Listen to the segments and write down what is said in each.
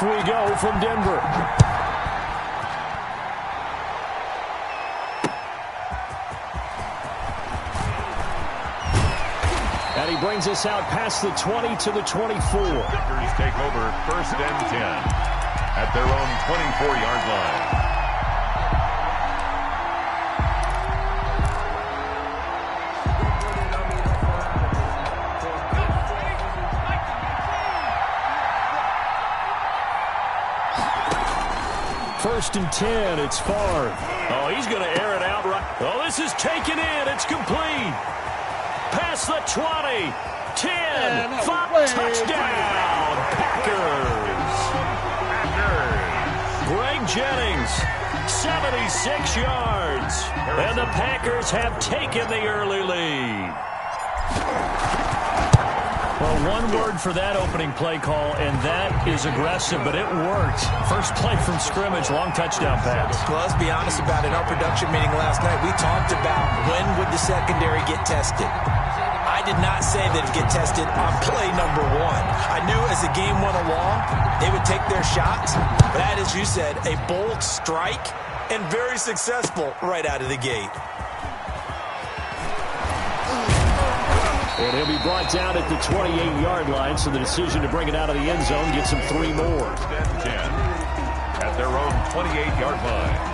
Off we go from Denver. And he brings us out past the 20 to the 24. Packers take over 1st and 10 at their own 24-yard line. First and 10, it's Favre. Oh, he's going to air it out right. Oh, this is taken in. It's complete. Past the 20. 10. 5. Touchdown. Packers. Greg Jennings. 76 yards. And the Packers have taken the early lead. Well, one word for that opening play call, and that is aggressive, but it worked. First play from scrimmage, long touchdown pass. Well, let's be honest about it. In our production meeting last night, we talked about when would the secondary get tested. I did not say that it'd get tested on play number 1. I knew as the game went along, they would take their shots. But that, as you said, a bold strike and very successful right out of the gate. And he'll be brought down at the 28-yard line, so the decision to bring it out of the end zone gets him 3 more. 10 at their own 28-yard line.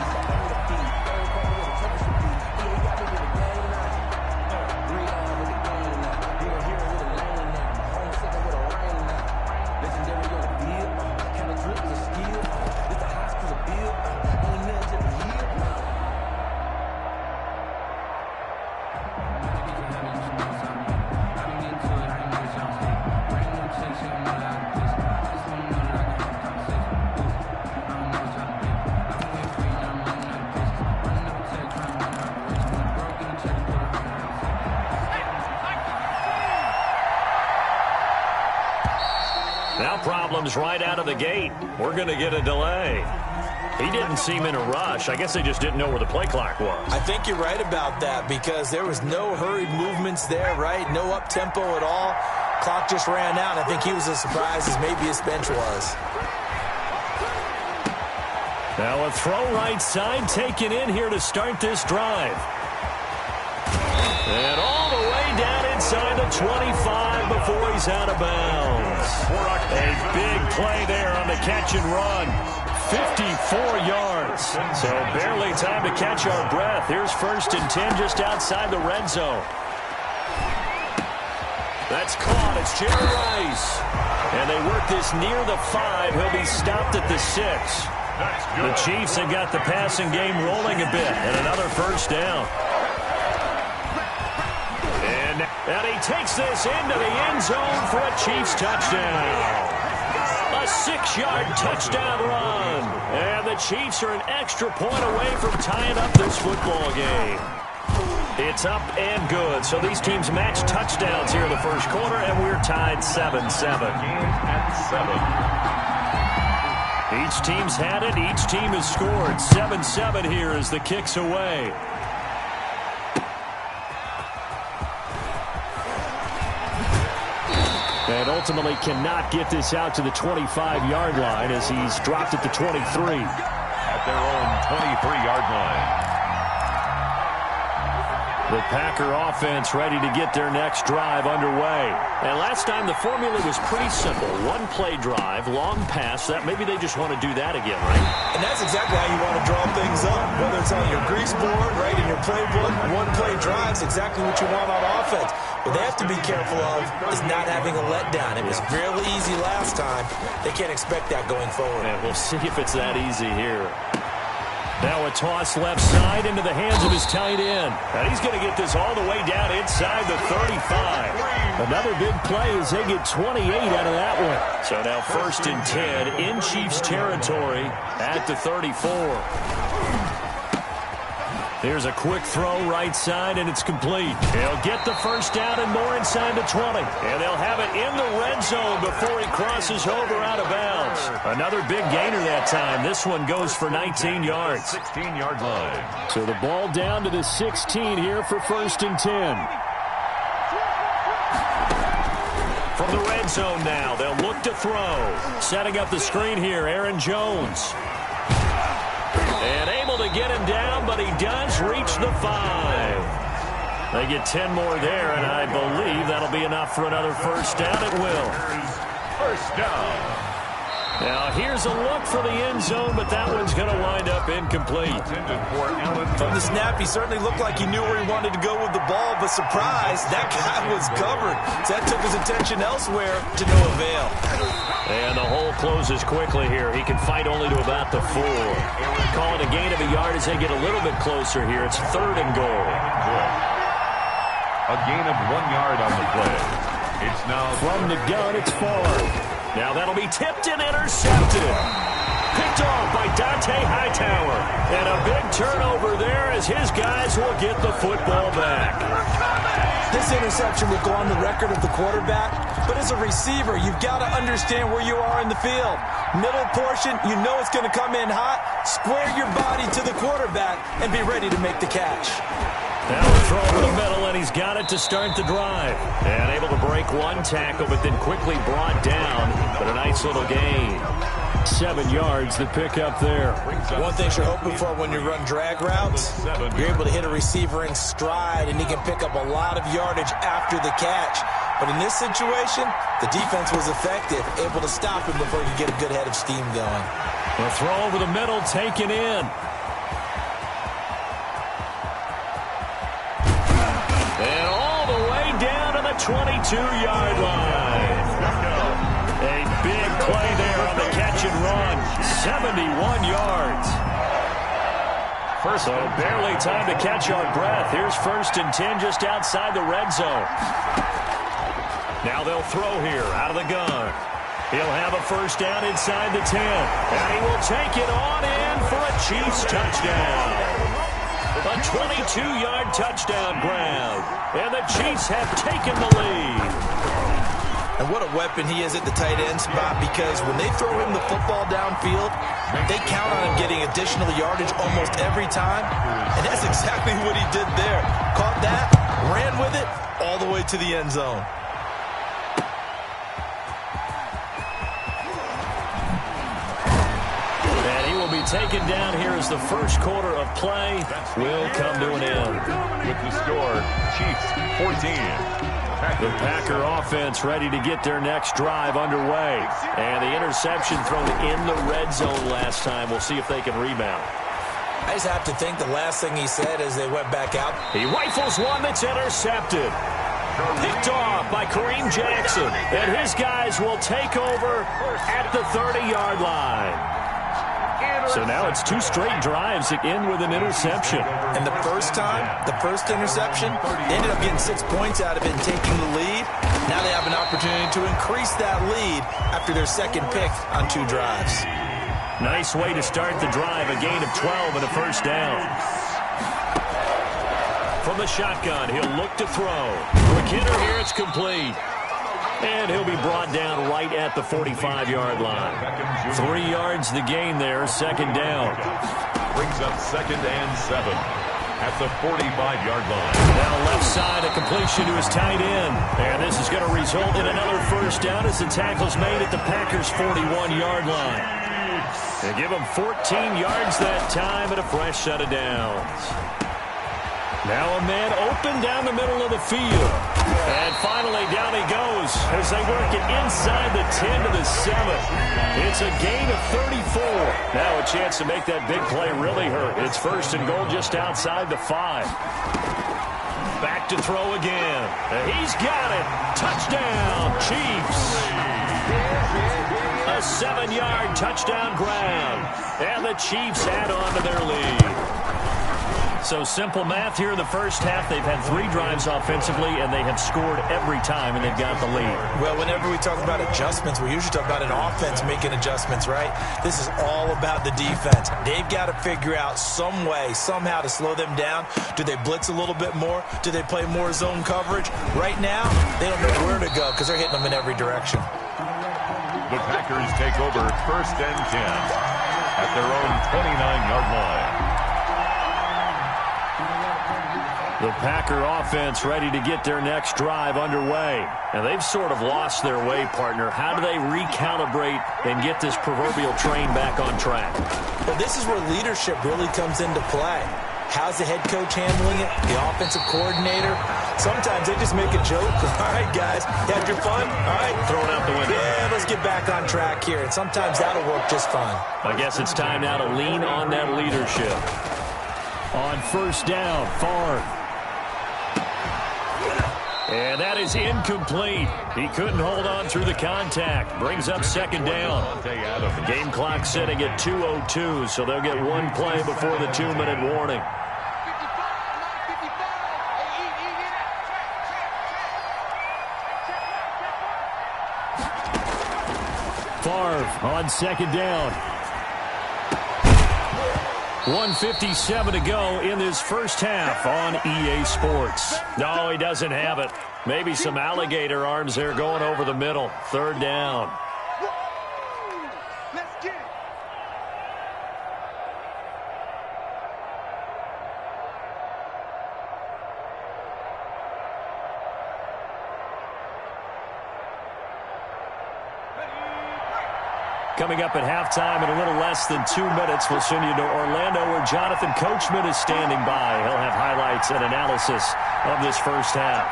Now problems right out of the gate. We're going to get a delay. He didn't seem in a rush. I guess they just didn't know where the play clock was. I think you're right about that because there was no hurried movements there, right? No up-tempo at all. Clock just ran out. I think he was as surprised as maybe his bench was. Now a throw right side taken in here to start this drive. And all the way down inside the 25 before he's out of bounds. A big play there on the catch and run. 54 yards. So barely time to catch our breath. Here's 1st and 10 just outside the red zone. That's caught. It's Jerry Rice. And they work this near the 5. He'll be stopped at the 6. The Chiefs have got the passing game rolling a bit. And another 1st down. And he takes this into the end zone for a Chiefs touchdown. A 6-yard touchdown run. And the Chiefs are an extra point away from tying up this football game. It's up and good. So these teams match touchdowns here in the first quarter, and we're tied 7-7. Each team's had it. Each team has scored. 7-7 here as the kick's away. And ultimately cannot get this out to the 25-yard line as he's dropped at the 23. At their own 23-yard line. The Packer offense ready to get their next drive underway. And last time the formula was pretty simple. One play drive, long pass. That maybe they just want to do that again, right? And that's exactly how you want to draw things up. Whether it's on your grease board, right, in your playbook, one play drive's exactly what you want on offense. What they have to be careful of is not having a letdown. It was fairly easy last time. They can't expect that going forward. And we'll see if it's that easy here. Now a toss left side into the hands of his tight end. And he's going to get this all the way down inside the 35. Another big play as they get 28 out of that one. So now 1st and 10 in Chiefs territory at the 34. Here's a quick throw right side, and it's complete. He'll get the 1st down and more inside the 20. And they'll have it in the red zone before he crosses over out of bounds. Another big gainer that time. This one goes for 19 yards. 16-yard line. So the ball down to the 16 here for 1st and 10. From the red zone now, they'll look to throw. Setting up the screen here, Aaron Jones. And able to get him down, but he does reach the 5. They get 10 more there, and I believe that'll be enough for another first down. It will. First down. Now, here's a look for the end zone, but that one's going to wind up incomplete. From the snap, he certainly looked like he knew where he wanted to go with the ball, but surprise, that guy was covered. So that took his attention elsewhere to no avail. And the hole closes quickly here. He can fight only to about the 4. Call it a gain of a yard as they get a little bit closer here. It's 3rd and goal. A gain of 1 yard on the play. It's now from the gun, it's far. Now that'll be tipped and intercepted. Picked off by Dante Hightower. And a big turnover there as his guys will get the football back. This interception will go on the record of the quarterback, but as a receiver, you've got to understand where you are in the field. Middle portion, you know it's going to come in hot. Square your body to the quarterback and be ready to make the catch. Now a throw over the middle, and he's got it to start the drive. And able to break one tackle, but then quickly brought down. But a nice little gain. 7 yards, the pick up there. One thing you're hoping for when you run drag routes, you're able to hit a receiver in stride, and he can pick up a lot of yardage after the catch. But in this situation, the defense was effective, able to stop him before he could get a good head of steam going. A throw over the middle, taken in. And all the way down to the 22-yard line. A big play there on the catch and run. 71 yards. So barely time to catch our breath. Here's 1st and 10 just outside the red zone. Now they'll throw here out of the gun. He'll have a first down inside the 10. And he will take it on in for a Chiefs touchdown. A 22-yard touchdown grab. And the Chiefs have taken the lead. And what a weapon he is at the tight end spot, because when they throw him the football downfield, they count on him getting additional yardage almost every time. And that's exactly what he did there. Caught that, ran with it, all the way to the end zone. Be taken down here as the first quarter of play will come to an end. With the score, Chiefs 14. The Packer offense ready to get their next drive underway. And the interception thrown in the red zone last time. We'll see if they can rebound. I just have to think the last thing he said as they went back out. He rifles one that's intercepted. Picked off by Kareem Jackson. And his guys will take over at the 30-yard line. So now it's 2 straight drives that end with an interception. And the first time, the first interception, they ended up getting 6 points out of it and taking the lead. Now they have an opportunity to increase that lead after their second pick on 2 drives. Nice way to start the drive, a gain of 12 and a first down. From the shotgun, he'll look to throw. McKinnon here, it's complete. And he'll be brought down right at the 45-yard line. 3 yards the gain there, second down. Brings up 2nd and 7 at the 45-yard line. Now left side, a completion to his tight end. And this is going to result in another first down as the tackle's made at the Packers' 41-yard line. They give him 14 yards that time and a fresh set of downs. Now a man open down the middle of the field. And finally down he goes as they work it inside the 10 to the 7. It's a gain of 34. Now a chance to make that big play really hurt. It's 1st and goal just outside the 5. Back to throw again. And he's got it. Touchdown, Chiefs. A 7-yard touchdown grab. And the Chiefs add on to their lead. So simple math here in the first half. They've had 3 drives offensively, and they have scored every time, and they've got the lead. Well, whenever we talk about adjustments, we usually talk about an offense making adjustments, right? This is all about the defense. They've got to figure out some way, somehow to slow them down. Do they blitz a little bit more? Do they play more zone coverage? Right now, they don't know where to go because they're hitting them in every direction. The Packers take over 1st and 10 at their own 29-yard line. The Packer offense ready to get their next drive underway. And they've sort of lost their way, partner. How do they recalibrate and get this proverbial train back on track? Well, this is where leadership really comes into play. How's the head coach handling it? The offensive coordinator? Sometimes they just make a joke. All right, guys, you had your fun? All right. Throw it out the window. Yeah, let's get back on track here. And sometimes that'll work just fine. I guess it's time now to lean on that leadership. On first down, Favre. And that is incomplete. He couldn't hold on through the contact. Brings up second down. Game clock sitting at 2:02, so they'll get one play before the 2-minute warning. Favre on second down. 1:57 to go in this first half on EA Sports. No, he doesn't have it. Maybe some alligator arms there going over the middle. Third down. Coming up at halftime in a little less than 2 minutes, we'll send you to Orlando where Jonathan Coachman is standing by. He'll have highlights and analysis of this first half.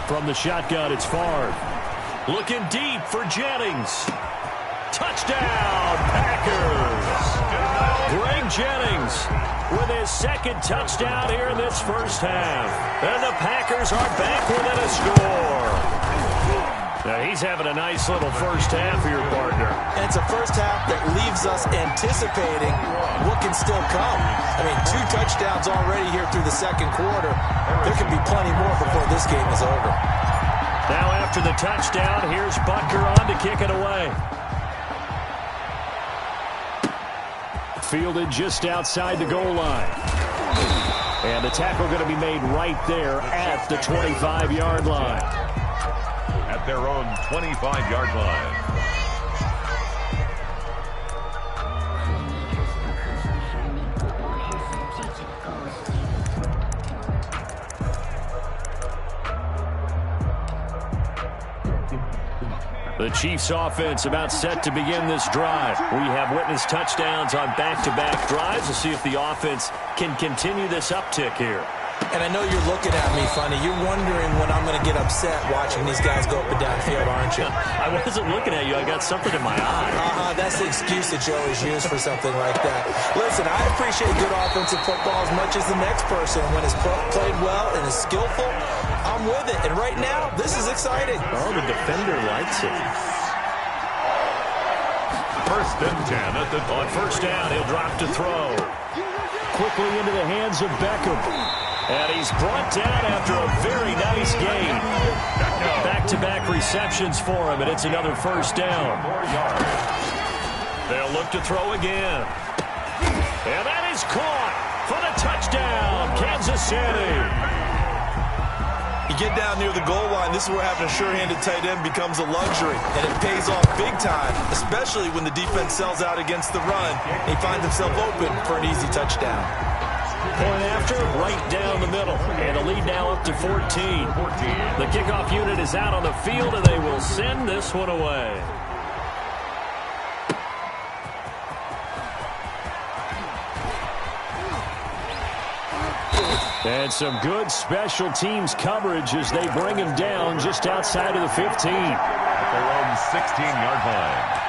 From the shotgun, it's Favre. Looking deep for Jennings. Touchdown, Packers! Greg Jennings with his second touchdown here in this first half. And the Packers are back within a score. Now he's having a nice little first half here, partner. And it's a first half that leaves us anticipating what can still come. I mean, 2 touchdowns already here through the second quarter. There could be plenty more before this game is over. Now after the touchdown, here's Butker on to kick it away. Fielded just outside the goal line. And the tackle going to be made right there at the 25-yard line. At their own 25-yard line. The Chiefs offense about set to begin this drive. We have witnessed touchdowns on back-to-back drives. We'll see if the offense can continue this uptick here. And I know you're looking at me funny. You're wondering when I'm going to get upset watching these guys go up and down the field, aren't you? I wasn't looking at you. I got something in my eye. That's the excuse that you always use for something like that. Listen, I appreciate good offensive football as much as the next person. When it's played well and is skillful, I'm with it. And right now, this is exciting. Oh, the defender likes it. First and 10 at the... On first down, he'll drop to throw. Quickly into the hands of Beckham. And he's brought down after a very nice gain. Back-to-back receptions for him, and it's another first down. They'll look to throw again. And that is caught for the touchdown, Kansas City. You get down near the goal line, this is where having a sure-handed tight end becomes a luxury, and it pays off big time, especially when the defense sells out against the run. He finds himself open for an easy touchdown. Point after, right down the middle. And the lead now up to 14. The kickoff unit is out on the field, and they will send this one away. And some good special teams coverage as they bring him down just outside of the 15. At their own 16-yard line.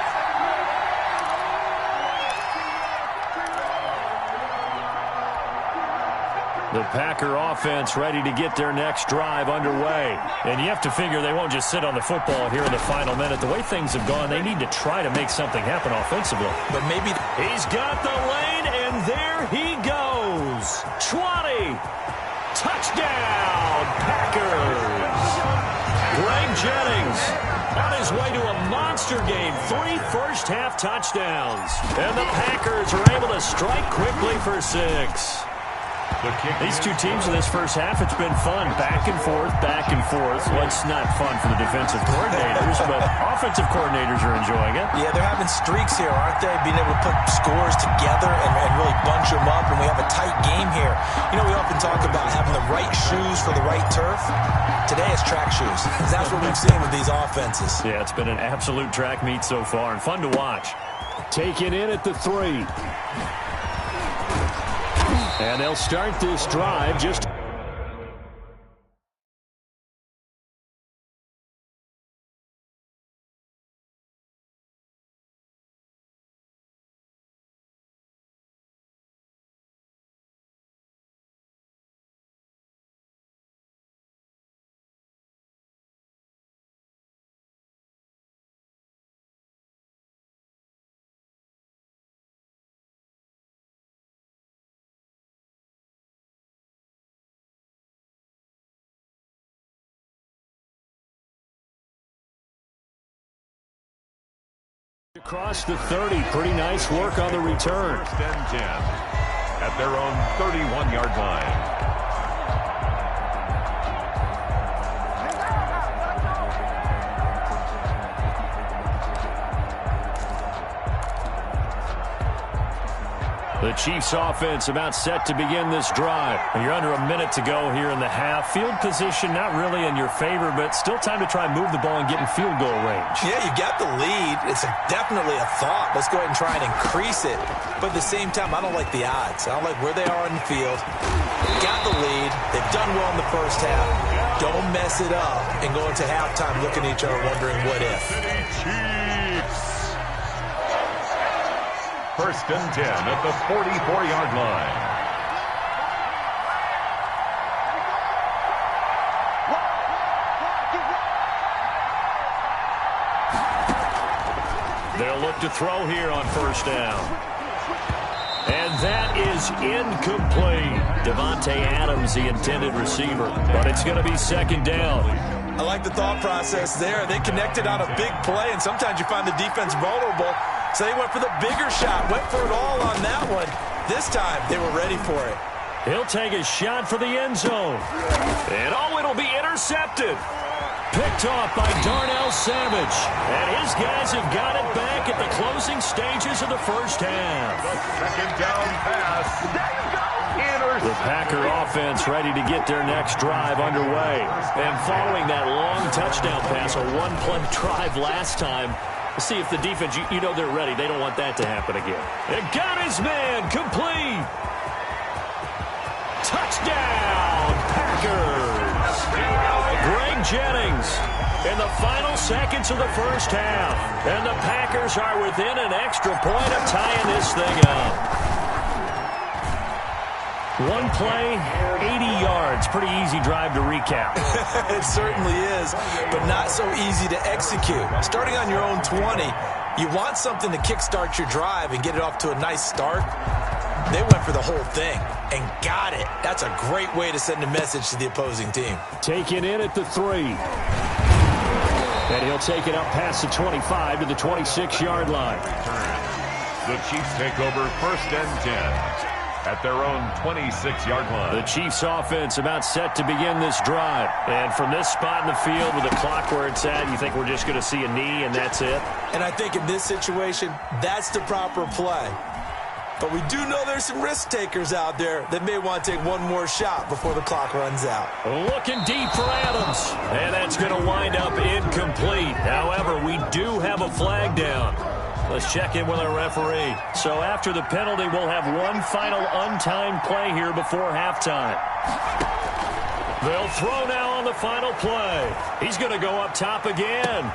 The Packer offense ready to get their next drive underway. And you have to figure they won't just sit on the football here in the final minute. The way things have gone, they need to try to make something happen offensively. But maybe... He's got the lane, and there he goes. 20. Touchdown, Packers. Greg Jennings on his way to a monster game. 3 first-half touchdowns. And the Packers are able to strike quickly for 6. These two teams in this first half, it's been fun. Back and forth, back and forth. Well, it's not fun for the defensive coordinators, but offensive coordinators are enjoying it. Yeah, they're having streaks here, aren't they? Being able to put scores together and really bunch them up, and we have a tight game here. You know, we often talk about having the right shoes for the right turf. Today it's track shoes. That's what we've seen with these offenses. Yeah, it's been an absolute track meet so far, and fun to watch. Taken in at the 3. And they'll start this drive just... Across the 30. Pretty nice work on the return. 1st and 10 at their own 31-yard line. The Chiefs offense about set to begin this drive. And you're under a minute to go here in the half. Field position not really in your favor, but still time to try and move the ball and get in field goal range. Yeah, you got the lead. It's definitely a thought. Let's go ahead and try and increase it. But at the same time, I don't like the odds. I don't like where they are in the field. Got the lead. They've done well in the first half. Don't mess it up and go into halftime looking at each other wondering what if. Chiefs. 1st and 10 at the 44-yard line. They'll look to throw here on 1st down. And that is incomplete. Devontae Adams, the intended receiver. But it's going to be 2nd down. I like the thought process there. They connected on a big play, and sometimes you find the defense vulnerable. So they went for the bigger shot, went for it all on that one. This time, they were ready for it. He'll take a shot for the end zone. And it'll be intercepted. Picked off by Darnell Savage. And his guys have got it back at the closing stages of the first half. The 2nd down pass. The Packer offense ready to get their next drive underway. And following that long touchdown pass, a one-play drive last time, see if the defense, you know they're ready. They don't want that to happen again. And got his man complete. Touchdown, Packers. Greg Jennings in the final seconds of the first half. And the Packers are within an extra point of tying this thing up. One play, 80 yards. Pretty easy drive to recap. It certainly is, but not so easy to execute. Starting on your own 20, you want something to kickstart your drive and get it off to a nice start. They went for the whole thing and got it. That's a great way to send a message to the opposing team. Taken in at the 3. And he'll take it up past the 25 to the 26-yard line. The Chiefs take over 1st and 10. At their own 26-yard line. The Chiefs offense about set to begin this drive. And from this spot in the field with the clock where it's at, you think we're just going to see a knee and that's it? And I think in this situation, that's the proper play. But we do know there's some risk takers out there that may want to take one more shot before the clock runs out. Looking deep for Adams. And that's going to wind up incomplete. However, we do have a flag down. Let's check in with our referee. So after the penalty, we'll have one final untimed play here before halftime. They'll throw now on the final play. He's going to go up top again.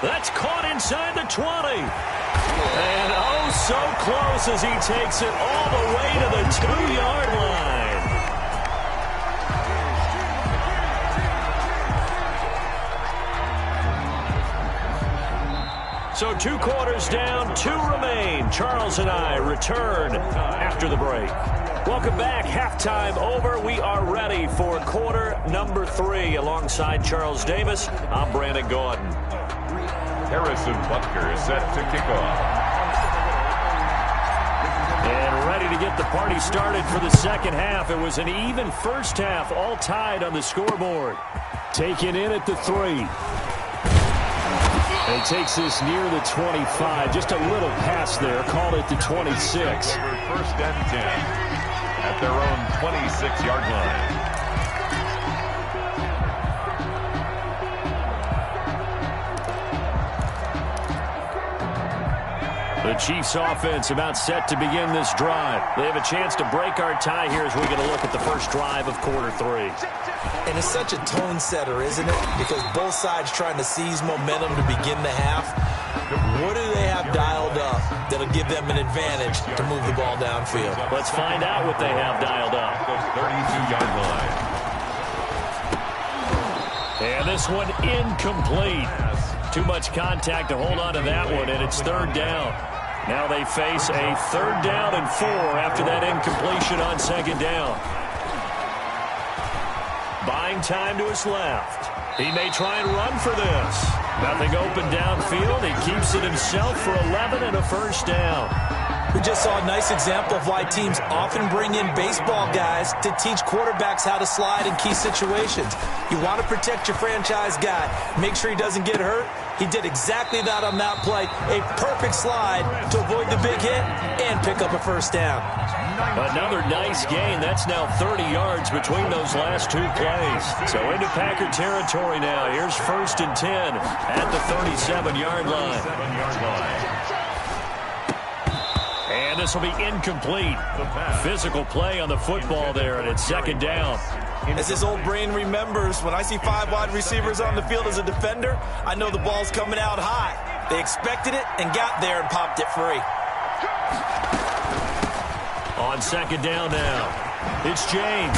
That's caught inside the 20. And oh, so close as he takes it all the way to the 2-yard line. So 2 quarters down, 2 remain. Charles and I return after the break. Welcome back. Halftime over. We are ready for quarter number 3. Alongside Charles Davis, I'm Brandon Gordon. Harrison Butker is set to kick off. And ready to get the party started for the second half. It was an even first half, all tied on the scoreboard. Taken in at the 3. And takes this near the 25. Just a little pass there. Call it the 26. First and 10 at their own 26-yard line. The Chiefs offense about set to begin this drive. They have a chance to break our tie here as we get a look at the first drive of quarter 3. And it's such a tone setter, isn't it? Because both sides trying to seize momentum to begin the half. What do they have dialed up that'll give them an advantage to move the ball downfield? Let's find out what they have dialed up. 32-yard line. And this one incomplete. Too much contact to hold on to that one, and it's third down. Now they face a 3rd down and 4 after that incompletion on 2nd down. Buying time to his left. He may try and run for this. Nothing open downfield. He keeps it himself for 11 and a first down. We just saw a nice example of why teams often bring in baseball guys to teach quarterbacks how to slide in key situations. You want to protect your franchise guy. Make sure he doesn't get hurt. He did exactly that on that play. A perfect slide to avoid the big hit and pick up a first down. Another nice gain. That's now 30 yards between those last 2 plays. So into Packer territory now. Here's 1st and 10 at the 37-yard line. And this will be incomplete. Physical play on the football there, and it's 2nd down. As his old brain remembers, when I see 5 wide receivers on the field as a defender, I know the ball's coming out high. They expected it and got there and popped it free. On 2nd down now, it's James.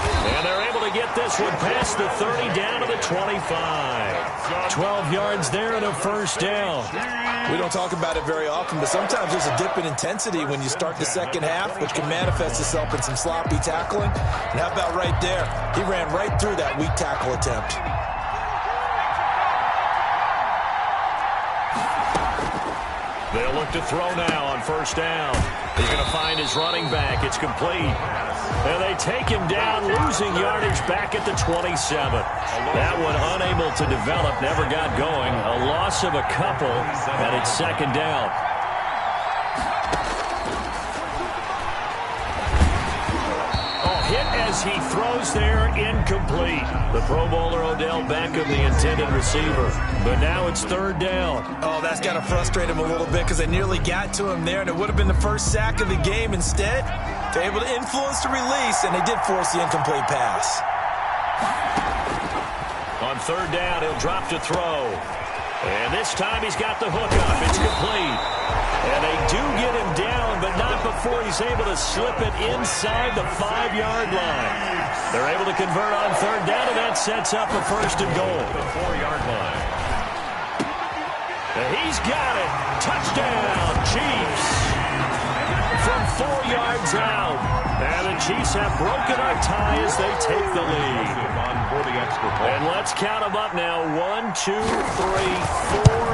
And they're able to get this one past the 30 down to the 25. 12 yards there and a first down. We don't talk about it very often, but sometimes there's a dip in intensity when you start the second half, which can manifest itself in some sloppy tackling. And how about right there? He ran right through that weak tackle attempt. They'll look to throw now on first down. He's going to find his running back. It's complete. And they take him down, losing yardage back at the 27. That one unable to develop, never got going. A loss of a couple, and it's 2nd down. Hit as he throws there, incomplete. The Pro Bowler Odell Beckham, the intended receiver. But now it's 3rd down. Oh, that's got to frustrate him a little bit because they nearly got to him there, and it would have been the first sack of the game. Instead, they're able to influence the release, and they did force the incomplete pass. On 3rd down, he'll drop to throw. And this time he's got the hook up. It's complete. And they do get him down, but not before he's able to slip it inside the 5-yard line. They're able to convert on 3rd down, and that sets up a 1st and goal. The 4-yard line. And he's got it. Touchdown, Chiefs. From 4 yards out. And the Chiefs have broken our tie as they take the lead. And let's count them up now. 1, 2, 3, 4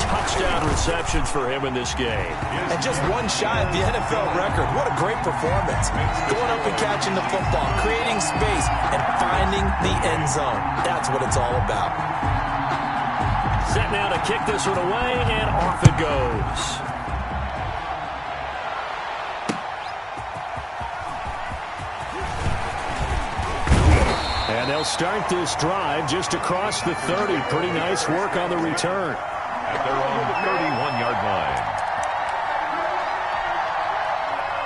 touchdown receptions for him in this game. And just one shy of the NFL record. What a great performance. Going up and catching the football, creating space, and finding the end zone. That's what it's all about. Set now to kick this one away, and off it goes. And they'll start this drive just across the 30. Pretty nice work on the return. At their own 31-yard line.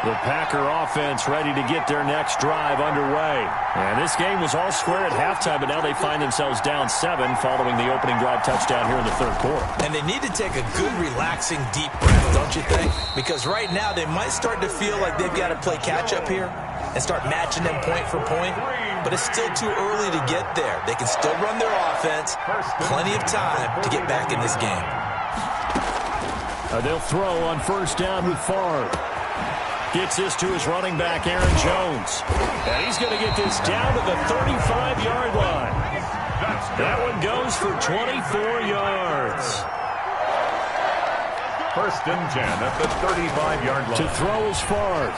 The Packer offense ready to get their next drive underway. And this game was all square at halftime, but now they find themselves down 7 following the opening drive touchdown here in the 3rd quarter. And they need to take a good, relaxing, deep breath, don't you think? Because right now they might start to feel like they've got to play catch-up here and start matching them point for point. But it's still too early to get there. They can still run their offense. Plenty of time to get back in this game. They'll throw on 1st down with Favre. Gets this to his running back, Aaron Jones. And he's going to get this down to the 35-yard line. That one goes for 24 yards. First and 10 at the 35-yard line. To throw is Favre.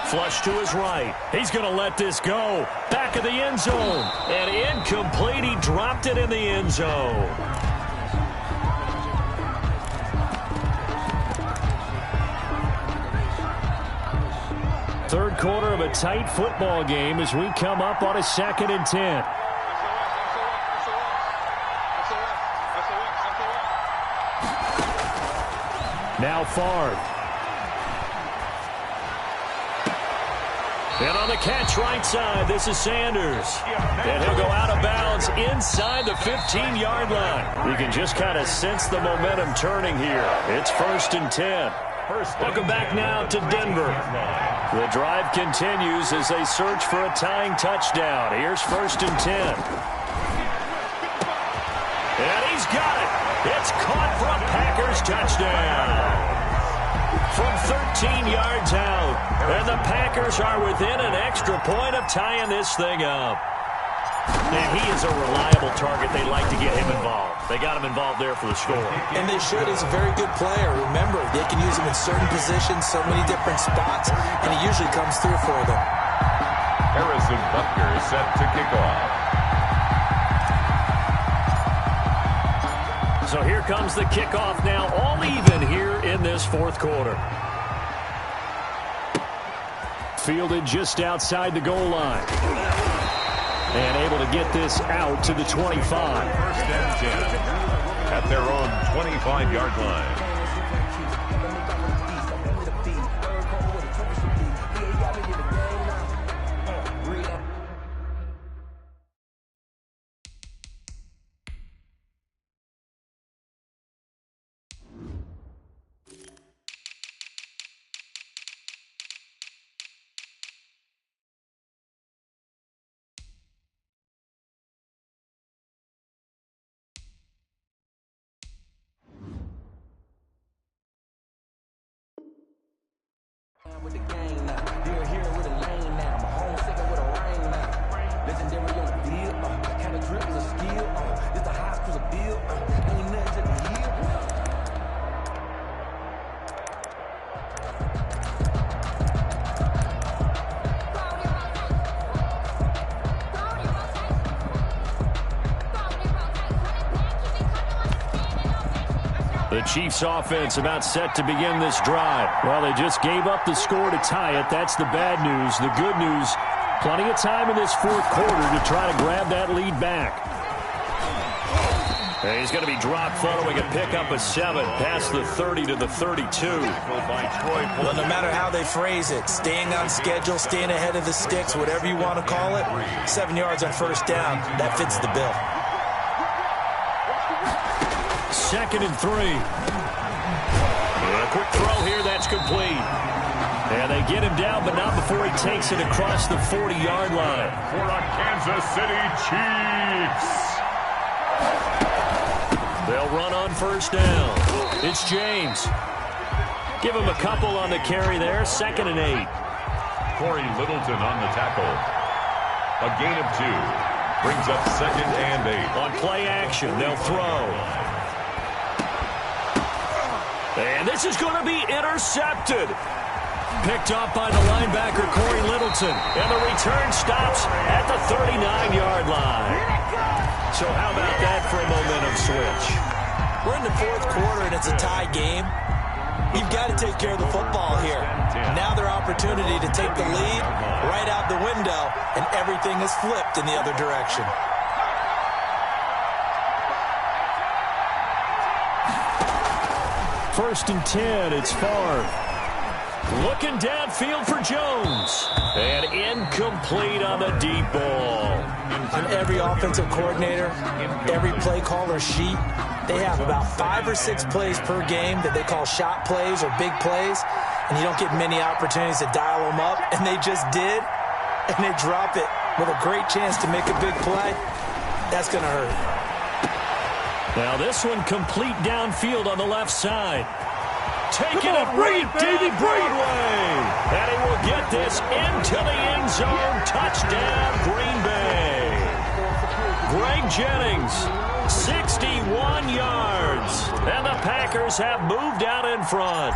Flush to his right. He's going to let this go. Back of the end zone. And incomplete. He dropped it in the end zone. Third quarter of a tight football game as we come up on a 2nd and 10. Now Favre. And on the catch right side, this is Sanders. And he'll go out of bounds inside the 15-yard line. You can just kind of sense the momentum turning here. It's 1st and 10. Welcome back now to Denver. The drive continues as they search for a tying touchdown. Here's 1st and 10. And he's got it. It's caught for a Packers touchdown. From 13 yards out. And the Packers are within an extra point of tying this thing up. And he is a reliable target. They like to get him involved. They got him involved there for the score. And they should. He's a very good player. Remember, they can use him in certain positions, so many different spots, and he usually comes through for them. Harrison Butker set to kick off. So here comes the kickoff now, all even here in this 4th quarter. Fielded just outside the goal line. And able to get this out to the 25. 1st and 10 at their own 25-yard line. With the game now, you're here with a lane now. My home second with a rain now. Legendary on the field, kind of drip is a skill. It's the high school of bill, ain't nothing to the hill. The Chiefs offense about set to begin this drive. Well, they just gave up the score to tie it. That's the bad news. The good news, plenty of time in this 4th quarter to try to grab that lead back. And he's going to be dropped following a pickup of 7 past the 30 to the 32. Well, no matter how they phrase it, staying on schedule, staying ahead of the sticks, whatever you want to call it, 7 yards on 1st down, that fits the bill. 2nd and 3. A quick throw here, that's complete. And they get him down, but not before he takes it across the 40-yard line. For a Kansas City Chiefs. They'll run on 1st down. It's James. Give him a couple on the carry there. 2nd and 8. Corey Littleton on the tackle. A gain of 2. Brings up 2nd and 8. On play action, they'll throw. And this is going to be intercepted. Picked up by the linebacker, Corey Littleton. And the return stops at the 39-yard line. So how about that for a momentum switch? We're in the 4th quarter, and it's a tie game. You've got to take care of the football here. Now their opportunity to take the lead right out the window, and everything is flipped in the other direction. First and 10, it's Favre. Looking downfield for Jones. And incomplete on the deep ball. On every offensive coordinator, every play caller sheet, they have about 5 or 6 plays per game that they call shot plays or big plays, and you don't get many opportunities to dial them up, and they just did, and they drop it with a great chance to make a big play. That's going to hurt. Now this one complete downfield on the left side. Taking it right down Broadway. And he will get this into the end zone. Touchdown, Green Bay. Greg Jennings. 61 yards. And the Packers have moved out in front.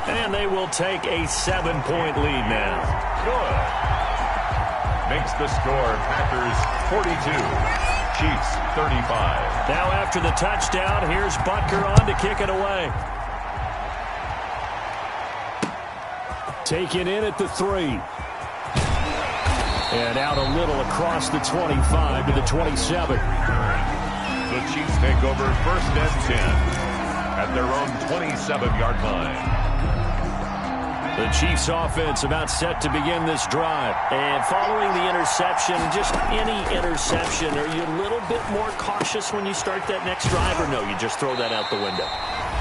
And they will take a 7-point lead now. Good. Makes the score Packers 42, Chiefs 35. Now after the touchdown, here's Butker on to kick it away. Taken in at the 3. And out a little across the 25 to the 27. The Chiefs take over 1st and 10 at their own 27-yard line. The Chiefs offense about set to begin this drive. And following the interception, just any interception, are you a little bit more cautious when you start that next drive, or no, you just throw that out the window?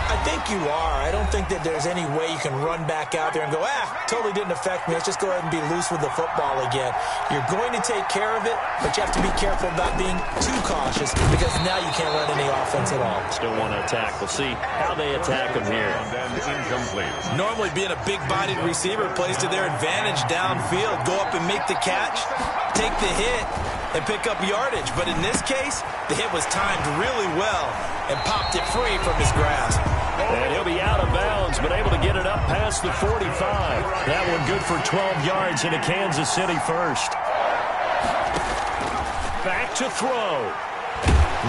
I think you are. I don't think that there's any way you can run back out there and go, totally didn't affect me. Let's just go ahead and be loose with the football again. You're going to take care of it, but you have to be careful about being too cautious because now you can't run any offense at all. Still want to attack. We'll see how they attack them here. And then incomplete. Normally being a big-bodied receiver plays to their advantage downfield. Go up and make the catch, take the hit, and pick up yardage. But in this case, the hit was timed really well and popped it free from his grasp. And he'll be out of bounds, but able to get it up past the 45. That one good for 12 yards into Kansas City first. Back to throw.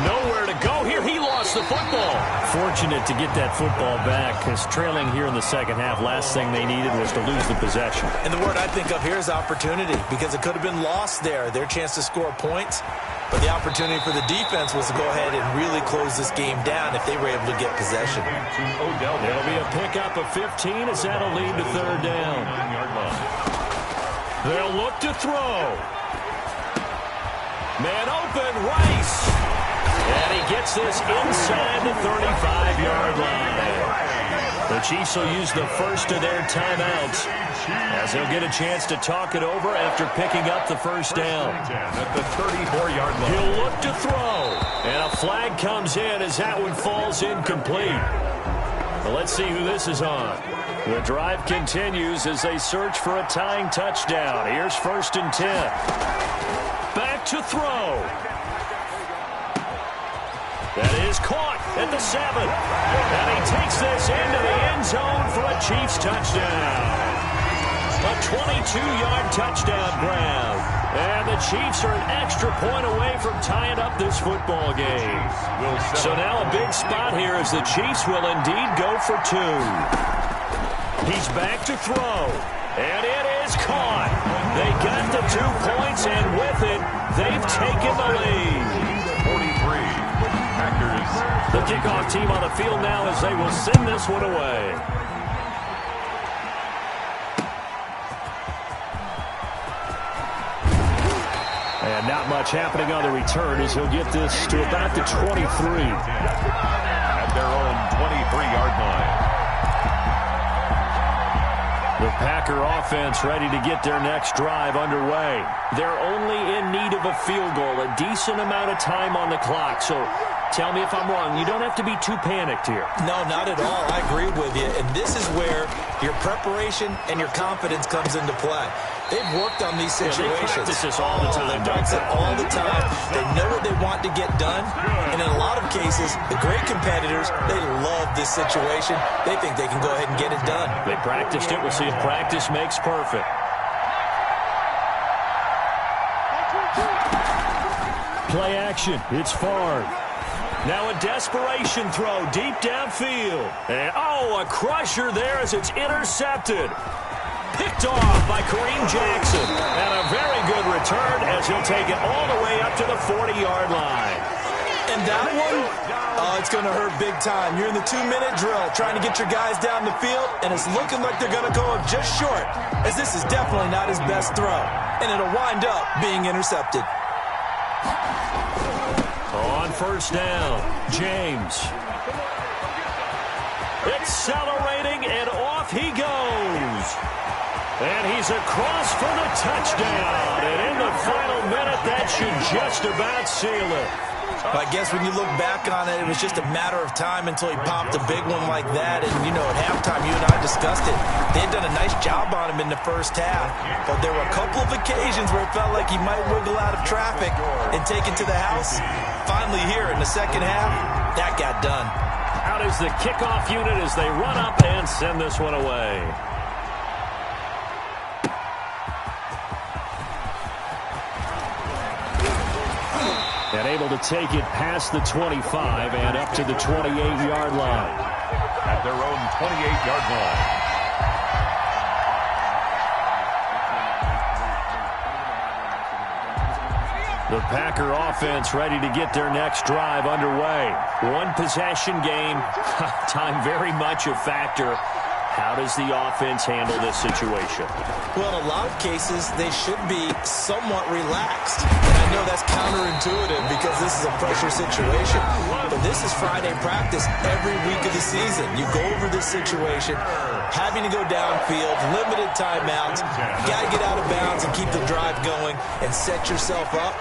Nowhere to go here. He lost the football. Fortunate to get that football back because trailing here in the second half, last thing they needed was to lose the possession. And the word I think of here is opportunity because it could have been lost there. Their chance to score points. But the opportunity for the defense was to go ahead and really close this game down if they were able to get possession. It'll be a pickup of 15 as that'll lead to 3rd down. They'll look to throw. Man open, Rice. And he gets this inside the 35-yard line. The Chiefs will use the first of their timeouts as they'll get a chance to talk it over after picking up the first down. At the 34-yard line. He'll look to throw. And a flag comes in as that one falls incomplete. Well, let's see who this is on. The drive continues as they search for a tying touchdown. Here's 1st and 10. Back to throw. That is caught at the 7. And he takes this into the end zone for a Chiefs touchdown. A 22-yard touchdown grab. And the Chiefs are an extra point away from tying up this football game. So now a big spot here as the Chiefs will indeed go for 2. He's back to throw. And it is caught. They got the 2 points, and with it, they've taken the lead. 43. Packers. The kickoff team on the field now as they will send this one away. And not much happening on the return as he'll get this to about the 23. At their own 23-yard line. The Packer offense ready to get their next drive underway. They're only in need of a field goal, a decent amount of time on the clock. So tell me if I'm wrong. You don't have to be too panicked here. No, not at all. I agree with you. And this is where your preparation and your confidence comes into play. They've worked on these situations. They practice this all the time. They practice it all the time. They know what they want to get done. And in a lot of cases, the great competitors, they love this situation. They think they can go ahead and get it done. They practiced it. We'll see if practice makes perfect. Play action. It's Favre. Now a desperation throw deep downfield. And, a crusher there as it's intercepted. Picked off by Kareem Jackson. And a very good return as he'll take it all the way up to the 40-yard line. And that one, it's going to hurt big time. You're in the 2-minute drill trying to get your guys down the field, and it's looking like they're going to go up just short, as this is definitely not his best throw. And it'll wind up being intercepted. On 1st down, James. Accelerating, and off he goes. And he's across for the touchdown. And in the final minute, that should just about seal it. I guess when you look back on it, it was just a matter of time until he popped a big one like that. And, you know, at halftime, you and I discussed it. They had done a nice job on him in the first half. But there were a couple of occasions where it felt like he might wiggle out of traffic and take it to the house. Finally here in the second half, that got done. Out is the kickoff unit as they run up and send this one away. And able to take it past the 25 and up to the 28-yard line. At their own 28-yard line. The Packer offense ready to get their next drive underway. One possession game. Time very much a factor. How does the offense handle this situation? Well, in a lot of cases, they should be somewhat relaxed. And I know that's counterintuitive because this is a pressure situation. But this is Friday practice every week of the season. You go over this situation, having to go downfield, limited timeouts. You got to get out of bounds and keep the drive going and set yourself up.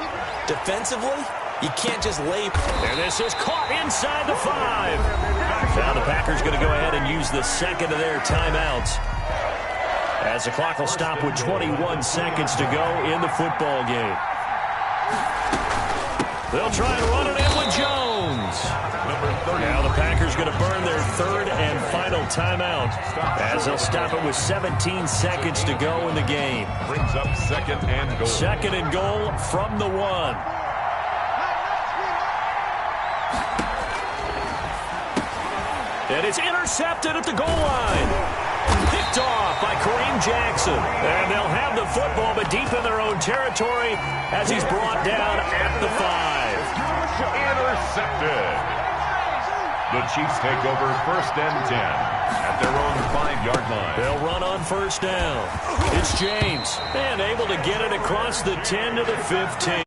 Defensively, you can't just lay. And this is caught inside the 5. Now the Packers going to go ahead and use the second of their timeouts, as the clock will stop with 21 seconds to go in the football game. They'll try and run it in with Jones. Now the Packers going to burn their third and final timeout, as they'll stop it with 17 seconds to go in the game. Brings up second and goal. Second and goal from the 1. And it's intercepted at the goal line. Picked off by Kareem Jackson. And they'll have the football, but deep in their own territory as he's brought down at the 5. Intercepted. The Chiefs take over first and 10 at their own 5-yard line. They'll run on first down. It's James. And able to get it across the 10 to the 15.